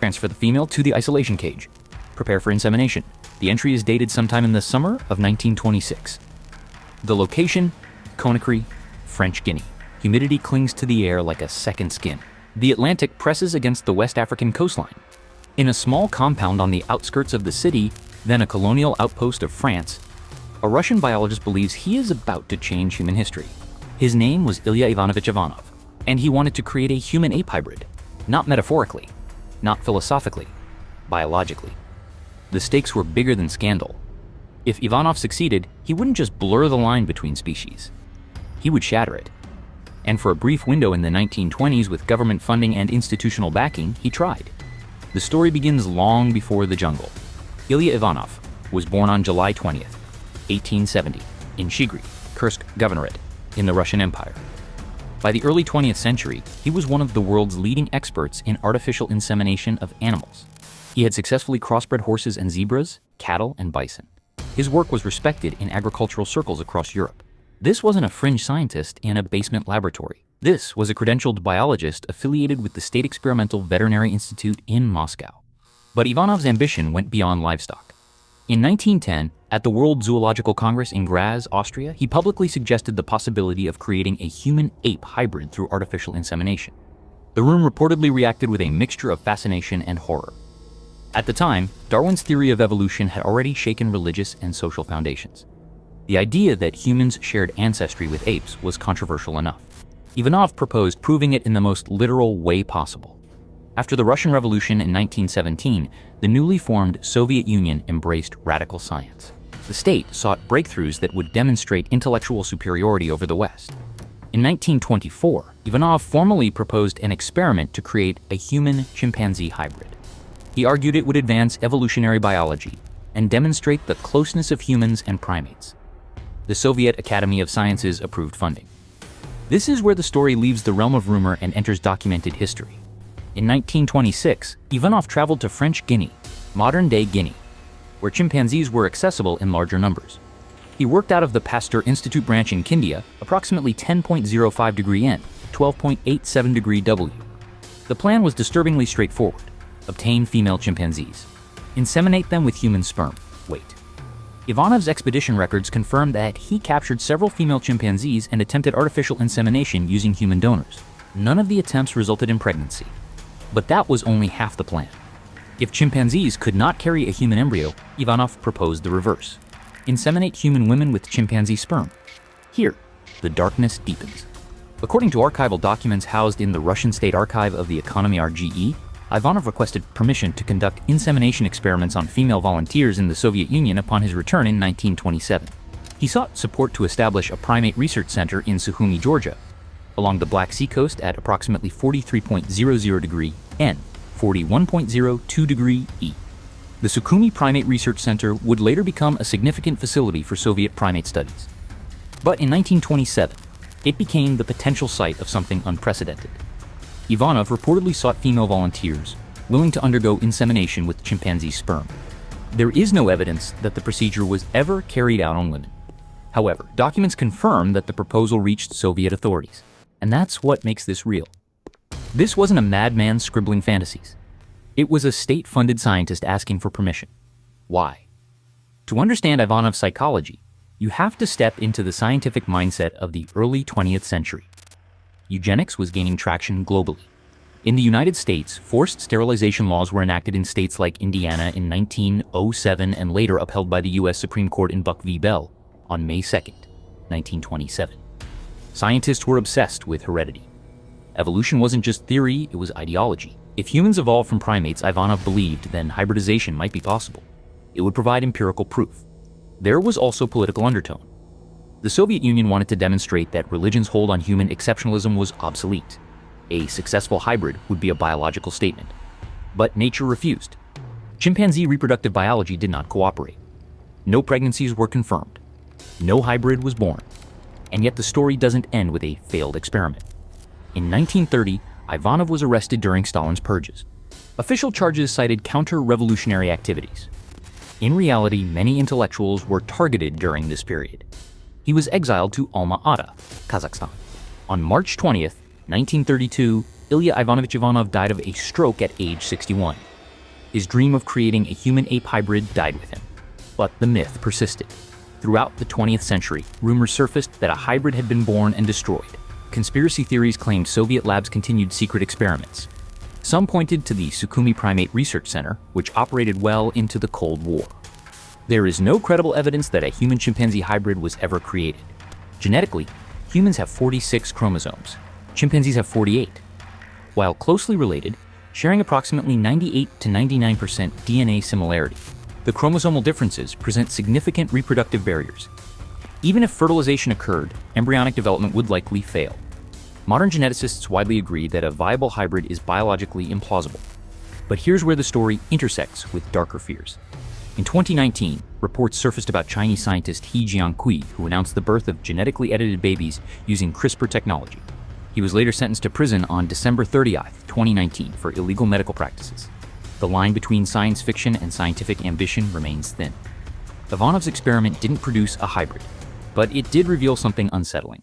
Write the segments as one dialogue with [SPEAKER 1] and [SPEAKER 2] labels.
[SPEAKER 1] Transfer the female to the isolation cage. Prepare for insemination. The entry is dated sometime in the summer of 1926. The location, Conakry, French Guinea. Humidity clings to the air like a second skin. The Atlantic presses against the West African coastline. In a small compound on the outskirts of the city, then a colonial outpost of France, a Russian biologist believes he is about to change human history. His name was Ilya Ivanovich Ivanov, and he wanted to create a human-ape hybrid. Not metaphorically, not philosophically, biologically. The stakes were bigger than scandal. If Ivanov succeeded, he wouldn't just blur the line between species. He would shatter it. And for a brief window in the 1920s with government funding and institutional backing, he tried. The story begins long before the jungle. Ilya Ivanov was born on July 20th, 1870, in Shigry, Kursk Governorate, in the Russian Empire. By the early 20th century, he was one of the world's leading experts in artificial insemination of animals. He had successfully crossbred horses and zebras, cattle, and bison. His work was respected in agricultural circles across Europe. This wasn't a fringe scientist in a basement laboratory. This was a credentialed biologist affiliated with the State Experimental Veterinary Institute in Moscow. But Ivanov's ambition went beyond livestock. In 1910, at the World Zoological Congress in Graz, Austria, he publicly suggested the possibility of creating a human-ape hybrid through artificial insemination. The room reportedly reacted with a mixture of fascination and horror. At the time, Darwin's theory of evolution had already shaken religious and social foundations. The idea that humans shared ancestry with apes was controversial enough. Ivanov proposed proving it in the most literal way possible. After the Russian Revolution in 1917, the newly formed Soviet Union embraced radical science. The state sought breakthroughs that would demonstrate intellectual superiority over the West. In 1924, Ivanov formally proposed an experiment to create a human-chimpanzee hybrid. He argued it would advance evolutionary biology and demonstrate the closeness of humans and primates. The Soviet Academy of Sciences approved funding. This is where the story leaves the realm of rumor and enters documented history. In 1926, Ivanov traveled to French Guinea, modern-day Guinea, where chimpanzees were accessible in larger numbers. He worked out of the Pasteur Institute branch in Kindia, approximately 10.05 degree N, 12.87 degree W. The plan was disturbingly straightforward. Obtain female chimpanzees. Inseminate them with human sperm. Wait. Ivanov's expedition records confirm that he captured several female chimpanzees and attempted artificial insemination using human donors. None of the attempts resulted in pregnancy. But that was only half the plan. If chimpanzees could not carry a human embryo, Ivanov proposed the reverse. Inseminate human women with chimpanzee sperm. Here, the darkness deepens. According to archival documents housed in the Russian State Archive of the Economy RGE, Ivanov requested permission to conduct insemination experiments on female volunteers in the Soviet Union upon his return in 1927. He sought support to establish a primate research center in Sukhumi, Georgia, along the Black Sea coast at approximately 43.00 degree N, 41.02 degree E. The Sukhumi Primate Research Center would later become a significant facility for Soviet primate studies. But in 1927, it became the potential site of something unprecedented. Ivanov reportedly sought female volunteers willing to undergo insemination with chimpanzee sperm. There is no evidence that the procedure was ever carried out on women. However, documents confirm that the proposal reached Soviet authorities, and that's what makes this real. This wasn't a madman scribbling fantasies. It was a state-funded scientist asking for permission. Why? To understand Ivanov's psychology, you have to step into the scientific mindset of the early 20th century. Eugenics was gaining traction globally. In the United States, forced sterilization laws were enacted in states like Indiana in 1907 and later upheld by the U.S. Supreme Court in Buck v. Bell on May 2, 1927. Scientists were obsessed with heredity. Evolution wasn't just theory, it was ideology. If humans evolved from primates, Ivanov believed, then hybridization might be possible. It would provide empirical proof. There was also political undertone. The Soviet Union wanted to demonstrate that religion's hold on human exceptionalism was obsolete. A successful hybrid would be a biological statement. But nature refused. Chimpanzee reproductive biology did not cooperate. No pregnancies were confirmed. No hybrid was born. And yet the story doesn't end with a failed experiment. In 1930, Ivanov was arrested during Stalin's purges. Official charges cited counter-revolutionary activities. In reality, many intellectuals were targeted during this period. He was exiled to Alma-Ata, Kazakhstan. On March 20th, 1932, Ilya Ivanovich Ivanov died of a stroke at age 61. His dream of creating a human-ape hybrid died with him, but the myth persisted. Throughout the 20th century, rumors surfaced that a hybrid had been born and destroyed. Conspiracy theories claimed Soviet labs continued secret experiments. Some pointed to the Sukhumi Primate Research Center, which operated well into the Cold War. There is no credible evidence that a human-chimpanzee hybrid was ever created. Genetically, humans have 46 chromosomes. Chimpanzees have 48. While closely related, sharing approximately 98 to 99% DNA similarity, the chromosomal differences present significant reproductive barriers. Even if fertilization occurred, embryonic development would likely fail. Modern geneticists widely agree that a viable hybrid is biologically implausible. But here's where the story intersects with darker fears. In 2019, reports surfaced about Chinese scientist He Jiankui, who announced the birth of genetically edited babies using CRISPR technology. He was later sentenced to prison on December 30th, 2019 for illegal medical practices. The line between science fiction and scientific ambition remains thin. Ivanov's experiment didn't produce a hybrid, but it did reveal something unsettling.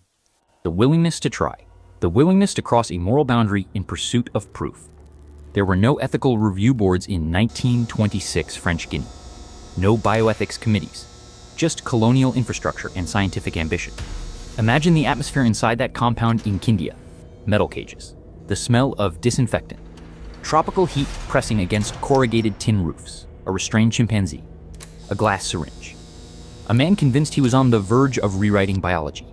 [SPEAKER 1] The willingness to try. The willingness to cross a moral boundary in pursuit of proof. There were no ethical review boards in 1926 French Guinea. No bioethics committees. Just colonial infrastructure and scientific ambition. Imagine the atmosphere inside that compound in Kindia. Metal cages. The smell of disinfectant. Tropical heat pressing against corrugated tin roofs. A restrained chimpanzee. A glass syringe. A man convinced he was on the verge of rewriting biology.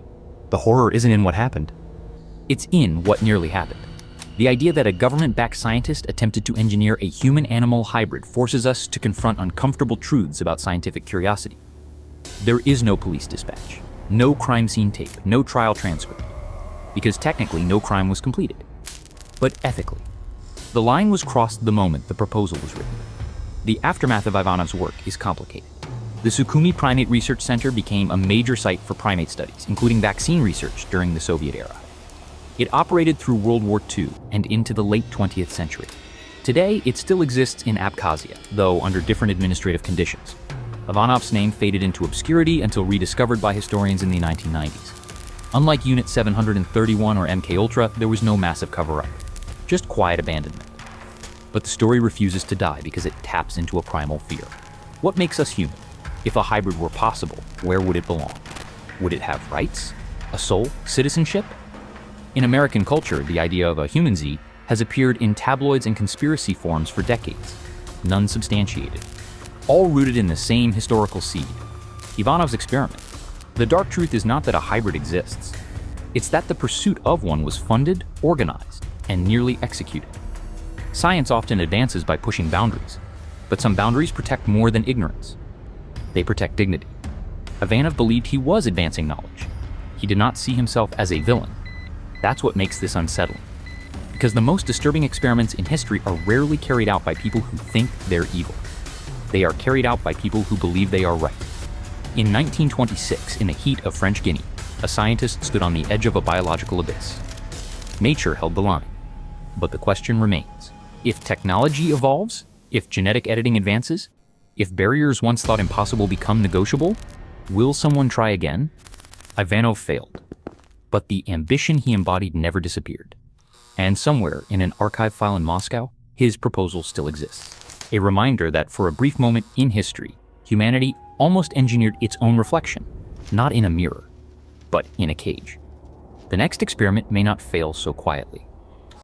[SPEAKER 1] The horror isn't in what happened. It's in what nearly happened. The idea that a government-backed scientist attempted to engineer a human-animal hybrid forces us to confront uncomfortable truths about scientific curiosity. There is no police dispatch, no crime scene tape, no trial transcript, because technically no crime was completed. But ethically, the line was crossed the moment the proposal was written. The aftermath of Ivanov's work is complicated. The Sukhumi Primate Research Center became a major site for primate studies, including vaccine research during the Soviet era. It operated through World War II and into the late 20th century. Today, it still exists in Abkhazia, though under different administrative conditions. Ivanov's name faded into obscurity until rediscovered by historians in the 1990s. Unlike Unit 731 or MKUltra, there was no massive cover-up, just quiet abandonment. But the story refuses to die because it taps into a primal fear. What makes us human? If a hybrid were possible, where would it belong? Would it have rights? A soul? Citizenship? In American culture, the idea of a human Z has appeared in tabloids and conspiracy forums for decades, none substantiated, all rooted in the same historical seed, Ivanov's experiment. The dark truth is not that a hybrid exists. It's that the pursuit of one was funded, organized, and nearly executed. Science often advances by pushing boundaries, but some boundaries protect more than ignorance. They protect dignity. Ivanov believed he was advancing knowledge. He did not see himself as a villain. That's what makes this unsettling. Because the most disturbing experiments in history are rarely carried out by people who think they're evil. They are carried out by people who believe they are right. In 1926, in the heat of French Guinea, a scientist stood on the edge of a biological abyss. Nature held the line. But the question remains. If technology evolves, if genetic editing advances, if barriers once thought impossible become negotiable, will someone try again? Ivanov failed. But the ambition he embodied never disappeared. And somewhere in an archive file in Moscow, his proposal still exists. A reminder that for a brief moment in history, humanity almost engineered its own reflection, not in a mirror, but in a cage. The next experiment may not fail so quietly.